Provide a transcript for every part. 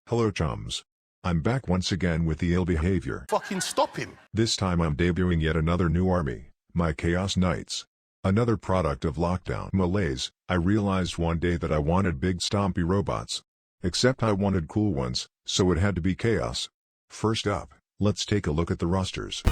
Hello chums. I'm back once again with the ill behavior. Fucking stop him! This time I'm debuting yet another new army, my Chaos Knights. Another product of lockdown malaise. I realized one day that I wanted big stompy robots. Except I wanted cool ones, so it had to be Chaos. First up, let's take a look at the rosters.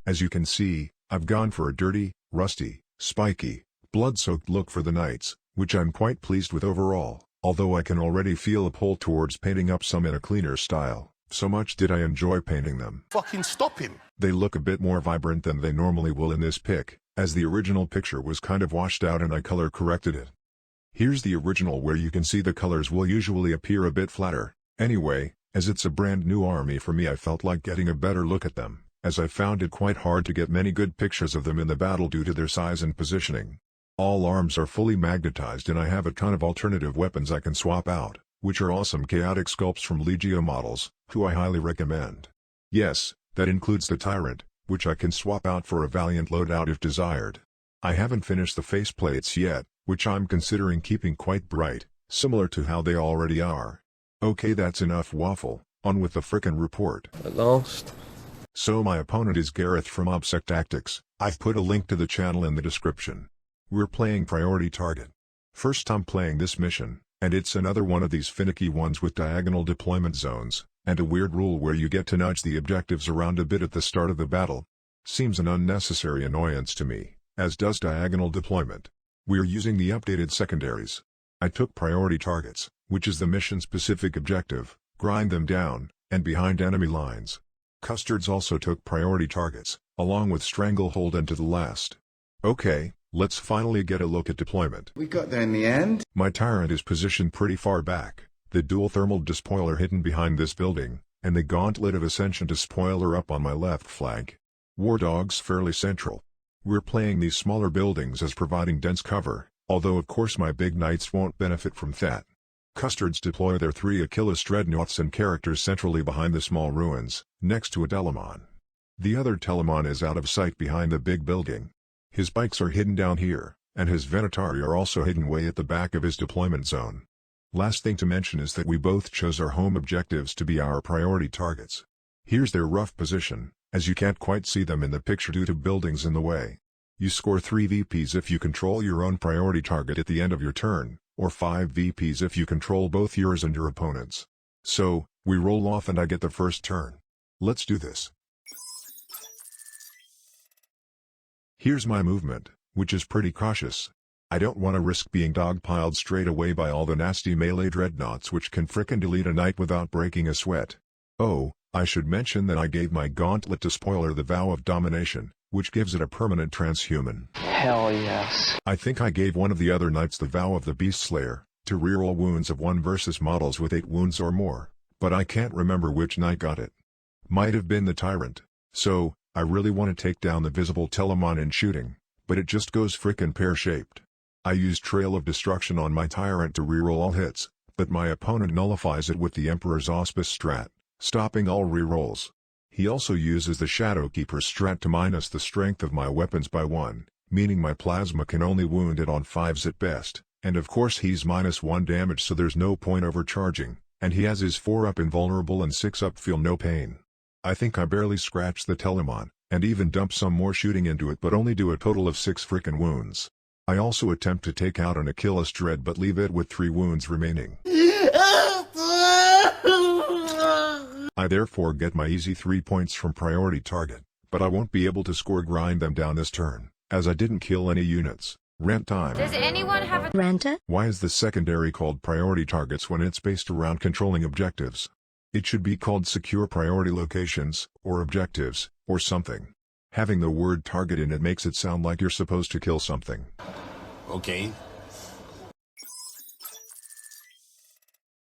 As you can see, I've gone for a dirty, rusty, spiky, blood-soaked look for the Knights, which I'm quite pleased with overall, although I can already feel a pull towards painting up some in a cleaner style. So much did I enjoy painting them. Fucking stop him! They look a bit more vibrant than they normally will in this pic, as the original picture was kind of washed out and I color corrected it. Here's the original where you can see the colors will usually appear a bit flatter. Anyway, as it's a brand new army for me, I felt like getting a better look at them, as I found it quite hard to get many good pictures of them in the battle due to their size and positioning. All arms are fully magnetized and I have a ton of alternative weapons I can swap out, which are awesome chaotic sculpts from Legio models, who I highly recommend. Yes, that includes the Tyrant, which I can swap out for a Valiant loadout if desired. I haven't finished the faceplates yet, which I'm considering keeping quite bright, similar to how they already are. Okay, that's enough waffle, on with the frickin' report. At last. So my opponent is Gareth from Obsec Tactics. I've put a link to the channel in the description. We're playing Priority Target. First time playing this mission, and it's another one of these finicky ones with diagonal deployment zones, and a weird rule where you get to nudge the objectives around a bit at the start of the battle. Seems an unnecessary annoyance to me, as does diagonal deployment. We're using the updated secondaries. I took Priority Targets, which is the mission-specific objective, grind them down, and behind enemy lines. Custodes also took Priority Targets, along with Stranglehold and to the last. Okay, let's finally get a look at deployment. We got there in the end. My Tyrant is positioned pretty far back, the dual thermal despoiler hidden behind this building, and the Gauntlet of Ascension despoiler up on my left flank. War Dog's fairly central. We're playing these smaller buildings as providing dense cover, although of course my big Knights won't benefit from that. Custodes deploy their 3 Achilles dreadnoughts and characters centrally behind the small ruins, next to a Telemon. The other Telemon is out of sight behind the big building. His bikes are hidden down here, and his Venatari are also hidden way at the back of his deployment zone. Last thing to mention is that we both chose our home objectives to be our priority targets. Here's their rough position, as you can't quite see them in the picture due to buildings in the way. You score 3 VPs if you control your own priority target at the end of your turn, or 5 VPs if you control both yours and your opponent's. So, we roll off and I get the first turn. Let's do this. Here's my movement, which is pretty cautious. I don't want to risk being dogpiled straight away by all the nasty melee dreadnoughts which can frickin' delete a knight without breaking a sweat. Oh, I should mention that I gave my Gauntlet despoiler the Vow of Domination, which gives it a permanent transhuman. Hell yes. I think I gave one of the other knights the Vow of the Beast Slayer, to reroll wounds of 1 versus models with 8 wounds or more, but I can't remember which knight got it. Might have been the Tyrant. So, I really want to take down the visible Telemon in shooting, but it just goes frickin' pear-shaped. I use Trail of Destruction on my Tyrant to reroll all hits, but my opponent nullifies it with the Emperor's Auspice strat, stopping all rerolls. He also uses the Shadowkeeper strat to minus the strength of my weapons by 1, meaning my plasma can only wound it on 5s at best, and of course he's -1 damage so there's no point overcharging, and he has his 4-up invulnerable and 6-up feel no pain. I think I barely scratched the Telemon, and even dump some more shooting into it but only do a total of 6 frickin' wounds. I also attempt to take out an Achilles Dread but leave it with 3 wounds remaining. I therefore get my easy 3 points from priority target, but I won't be able to grind them down this turn, as I didn't kill any units. Rant time. Does anyone have a ranta? Why is the secondary called priority targets when it's based around controlling objectives? It should be called secure priority locations, or objectives, or something. Having the word target in it makes it sound like you're supposed to kill something. Okay.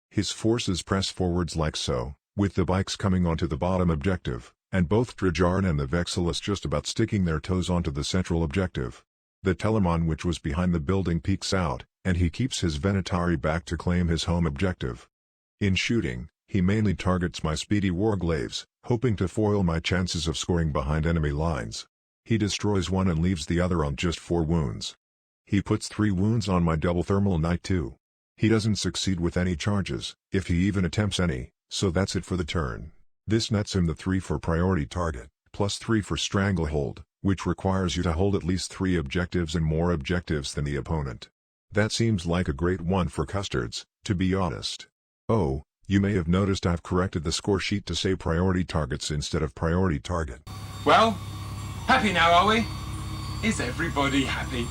His forces press forwards like so, with the bikes coming onto the bottom objective, and both Trajan and the Vexillus just about sticking their toes onto the central objective. The Telemon which was behind the building peeks out, and he keeps his Venatari back to claim his home objective. In shooting, he mainly targets my speedy warglaves, hoping to foil my chances of scoring behind enemy lines. He destroys one and leaves the other on just 4 wounds. He puts 3 wounds on my double thermal knight too. He doesn't succeed with any charges, if he even attempts any, so that's it for the turn. This nets him the 3 for priority target, plus 3 for stranglehold, which requires you to hold at least 3 objectives and more objectives than the opponent. That seems like a great one for Custodes, to be honest. Oh, you may have noticed I've corrected the score sheet to say priority targets instead of priority target. Well, happy now, are we? Is everybody happy?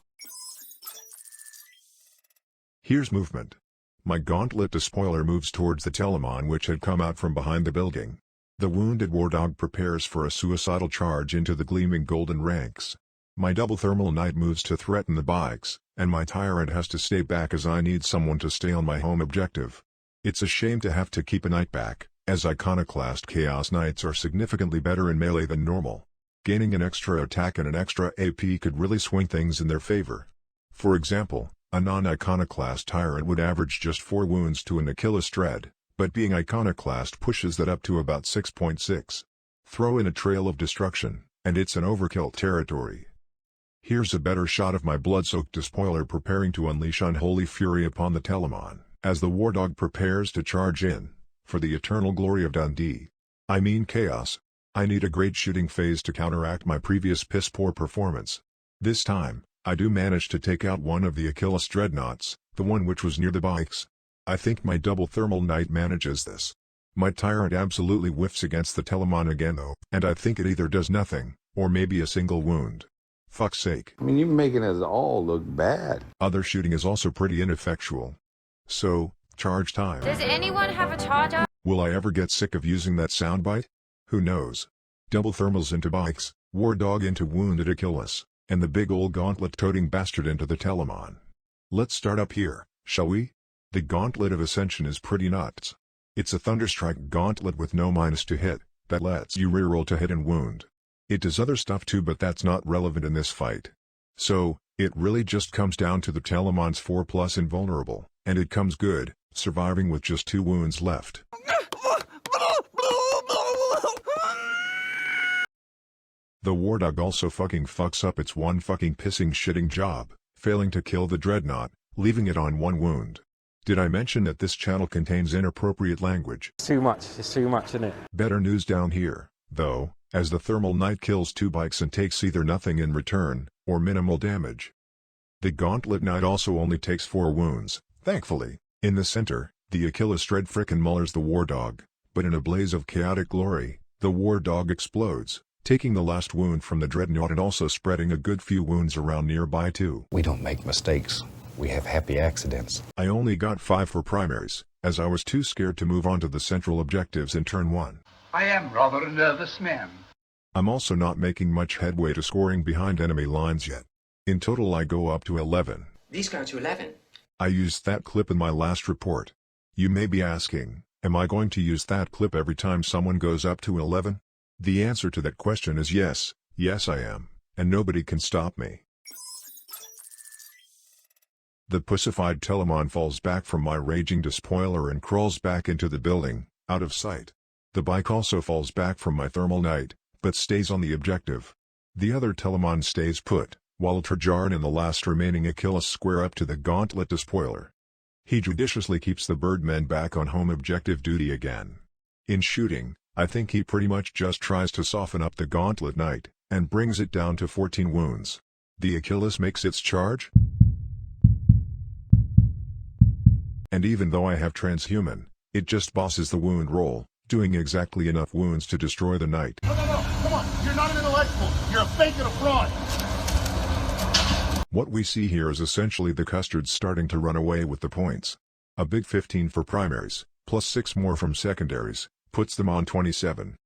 Here's movement. My gauntlet despoiler moves towards the Telemon which had come out from behind the building. The wounded wardog prepares for a suicidal charge into the gleaming golden ranks. My double thermal knight moves to threaten the bikes, and my tyrant has to stay back as I need someone to stay on my home objective. It's a shame to have to keep a knight back, as iconoclast chaos knights are significantly better in melee than normal. Gaining an extra attack and an extra AP could really swing things in their favor. For example, a non-iconoclast tyrant would average just 4 wounds to an Achilles dread, but being iconoclast pushes that up to about 6.6. Throw in a trail of destruction, and it's an overkill territory. Here's a better shot of my blood-soaked despoiler preparing to unleash unholy fury upon the Telemon, as the wardog prepares to charge in, for the eternal glory of Dundee. I mean chaos. I need a great shooting phase to counteract my previous piss-poor performance. This time, I do manage to take out one of the Achilles dreadnoughts, the one which was near the bikes. I think my double thermal knight manages this. My tyrant absolutely whiffs against the Telemon again though, and I think it either does nothing, or maybe a single wound. Fuck's sake. I mean, you're making us all look bad. Other shooting is also pretty ineffectual. So, charge time. Does anyone have a charger? Will I ever get sick of using that soundbite? Who knows? Double thermals into bikes, wardog into wounded Achilles, and the big old gauntlet-toting bastard into the Telemon. Let's start up here, shall we? The Gauntlet of Ascension is pretty nuts. It's a Thunderstrike gauntlet with no minus to hit, that lets you reroll to hit and wound. It does other stuff too but that's not relevant in this fight. So, it really just comes down to the Telemon's 4+ invulnerable, and it comes good, surviving with just 2 wounds left. The wardog also fucking fucks up its one fucking pissing shitting job, failing to kill the dreadnought, leaving it on 1 wound. Did I mention that this channel contains inappropriate language? It's too much, isn't it? Better news down here, though, as the thermal knight kills 2 bikes and takes either nothing in return, or minimal damage. The gauntlet knight also only takes 4 wounds, thankfully. In the center, the Achilles dread frickin' mullers the wardog, but in a blaze of chaotic glory, the wardog explodes, taking the last wound from the dreadnought and also spreading a good few wounds around nearby too. We don't make mistakes. We have happy accidents. I only got 5 for primaries, as I was too scared to move on to the central objectives in turn 1. I am rather a nervous man. I'm also not making much headway to scoring behind enemy lines yet. In total I go up to 11. These go to 11. I used that clip in my last report. You may be asking, am I going to use that clip every time someone goes up to 11? The answer to that question is yes, yes I am, and nobody can stop me. The pussified Telemon falls back from my raging despoiler and crawls back into the building, out of sight. The bike also falls back from my thermal knight, but stays on the objective. The other Telemon stays put, while Trajan and the last remaining Achilles square up to the gauntlet despoiler. He judiciously keeps the birdmen back on home objective duty again. In shooting, I think he pretty much just tries to soften up the gauntlet knight, and brings it down to 14 wounds. The Achilles makes its charge, and even though I have transhuman, it just bosses the wound roll, doing exactly enough wounds to destroy the knight. No, come on, you're not an intellectual, you're a fake and a fraud. What we see here is essentially the Custodes starting to run away with the points. A big 15 for primaries, plus 6 more from secondaries, puts them on 27.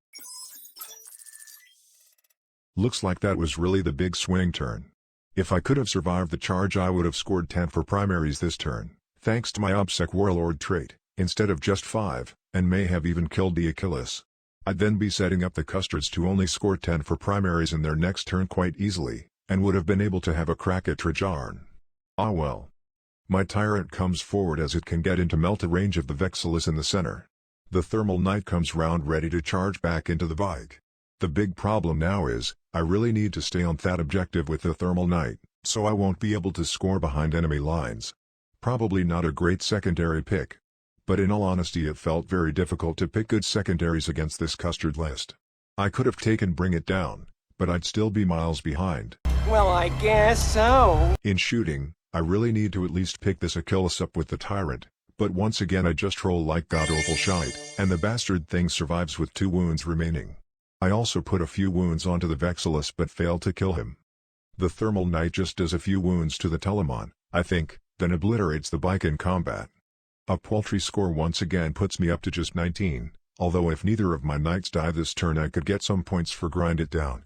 Looks like that was really the big swing turn. If I could have survived the charge, I would have scored 10 for primaries this turn, thanks to my OBSEC Warlord trait, instead of just 5, and may have even killed the Achilles. I'd then be setting up the Custodes to only score 10 for primaries in their next turn quite easily, and would have been able to have a crack at Trajan. Ah well. My tyrant comes forward as it can get into melta range of the Vexillus in the center. The thermal knight comes round ready to charge back into the bike. The big problem now is, I really need to stay on that objective with the thermal knight, so I won't be able to score behind enemy lines. Probably not a great secondary pick. But in all honesty, it felt very difficult to pick good secondaries against this custard list. I could have taken Bring It Down, but I'd still be miles behind. Well, I guess so. In shooting, I really need to at least pick this Achilles up with the tyrant, but once again I just roll like god-awful shite, and the bastard thing survives with 2 wounds remaining. I also put a few wounds onto the Vexillus but failed to kill him. The thermal knight just does a few wounds to the Telemon, I think, then obliterates the bike in combat. A paltry score once again puts me up to just 19, although if neither of my knights die this turn I could get some points for Grind It Down.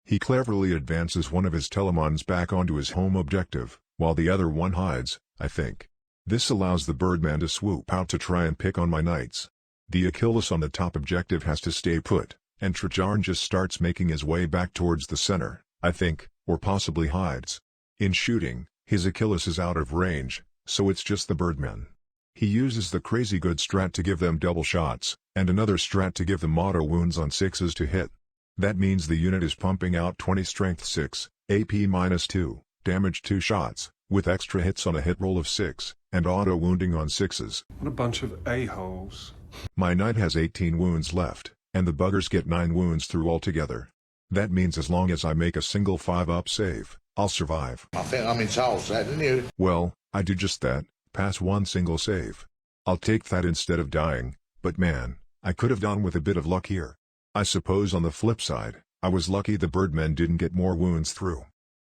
He cleverly advances one of his Telemons back onto his home objective, while the other one hides, I think. This allows the Birdman to swoop out to try and pick on my knights. The Achilles on the top objective has to stay put, and Trajan just starts making his way back towards the center, I think, or possibly hides. In shooting, his Achilles is out of range, so it's just the Birdman. He uses the crazy good strat to give them double shots, and another strat to give them auto wounds on 6s to hit. That means the unit is pumping out 20 strength 6, AP -2, damage 2 shots, with extra hits on a hit roll of 6, and auto wounding on 6s. What a bunch of a-holes. My knight has 18 wounds left, and the buggers get 9 wounds through altogether. That means as long as I make a single 5-up save, I'll survive. I think I'm entitled to that, didn't you? Well, I do just that, pass one single save. I'll take that instead of dying, but man, I could have done with a bit of luck here. I suppose on the flip side, I was lucky the Birdmen didn't get more wounds through.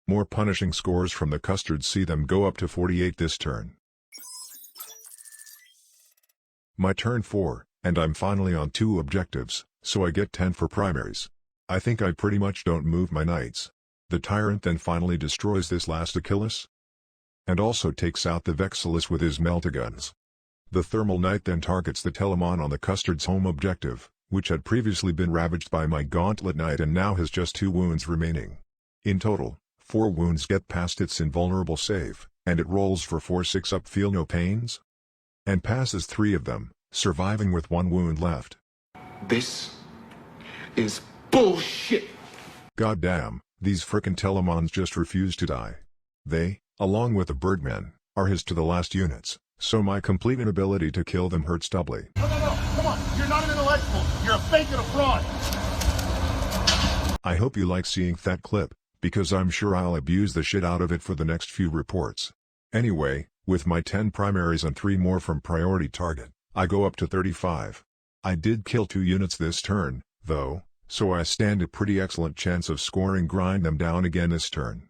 More punishing scores from the Custodes see them go up to 48 this turn. My turn 4, and I'm finally on 2 objectives, so I get 10 for primaries. I think I pretty much don't move my knights. The tyrant then finally destroys this last Achilles, and also takes out the Vexillus with his meltaguns. The thermal knight then targets the Telemon on the Custodes' home objective, which had previously been ravaged by my gauntlet knight and now has just 2 wounds remaining. In total, 4 wounds get past its invulnerable save, and it rolls for 4 6-up feel no pains, and passes 3 of them, surviving with 1 wound left. This is bullshit. Goddamn, these frickin' Telemons just refuse to die. They, along with the Birdmen, are his to the last units, so my complete inability to kill them hurts doubly. No, come on. You're not an intellectual. You're a fake and a fraud. I hope you like seeing that clip, because I'm sure I'll abuse the shit out of it for the next few reports. Anyway, with my 10 primaries and 3 more from priority target, I go up to 35. I did kill 2 units this turn, though, so I stand a pretty excellent chance of scoring Grind Them Down again this turn.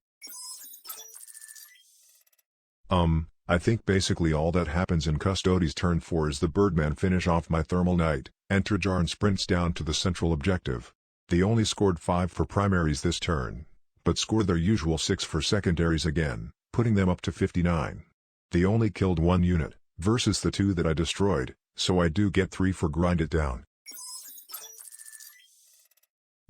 I think basically all that happens in Custodes turn 4 is the Birdman finish off my thermal knight, and Trajan sprints down to the central objective. They only scored 5 for primaries this turn, but scored their usual 6 for secondaries again, putting them up to 59. They only killed 1 unit, versus the 2 that I destroyed, so I do get 3 for Grind It Down.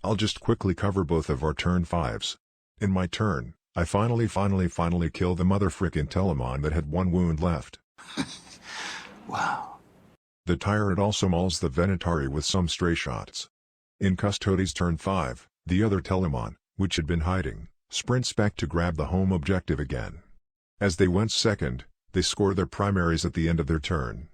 I'll just quickly cover both of our turn 5s. In my turn, I finally kill the motherfrickin' Telemon that had 1 wound left. Wow. The tyrant also mauls the Venatari with some stray shots. In Custodes turn 5, the other Telemon, which had been hiding, sprints back to grab the home objective again. As they went second, they score their primaries at the end of their turn.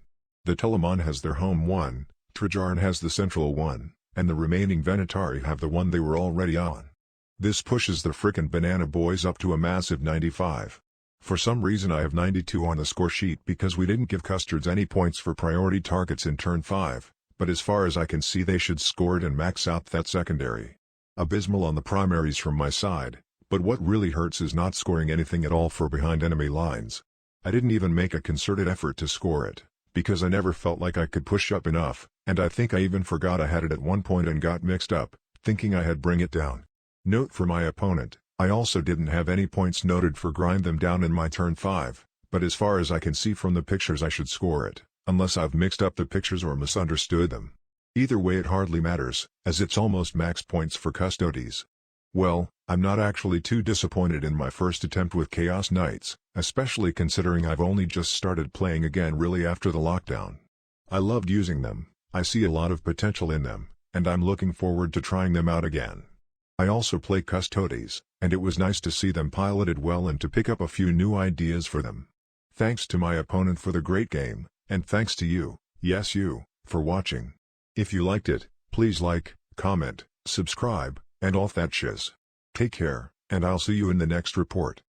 The Telemon has their home 1, Trajan has the central 1, and the remaining Venatari have the one they were already on. This pushes the frickin' banana boys up to a massive 95. For some reason I have 92 on the score sheet because we didn't give Custodes any points for priority targets in turn 5, but as far as I can see they should score it and max out that secondary. Abysmal on the primaries from my side, but what really hurts is not scoring anything at all for behind enemy lines. I didn't even make a concerted effort to score it, because I never felt like I could push up enough, and I think I even forgot I had it at one point and got mixed up, thinking I had bring it down. Note for my opponent, I also didn't have any points noted for grind them down in my turn 5, but as far as I can see from the pictures I should score it, unless I've mixed up the pictures or misunderstood them. Either way it hardly matters, as it's almost max points for Custodes. Well, I'm not actually too disappointed in my first attempt with Chaos Knights, especially considering I've only just started playing again really after the lockdown. I loved using them, I see a lot of potential in them, and I'm looking forward to trying them out again. I also play Custodes, and it was nice to see them piloted well and to pick up a few new ideas for them. Thanks to my opponent for the great game, and thanks to you, yes you, for watching. If you liked it, please like, comment, subscribe, and all that shiz. Take care, and I'll see you in the next report.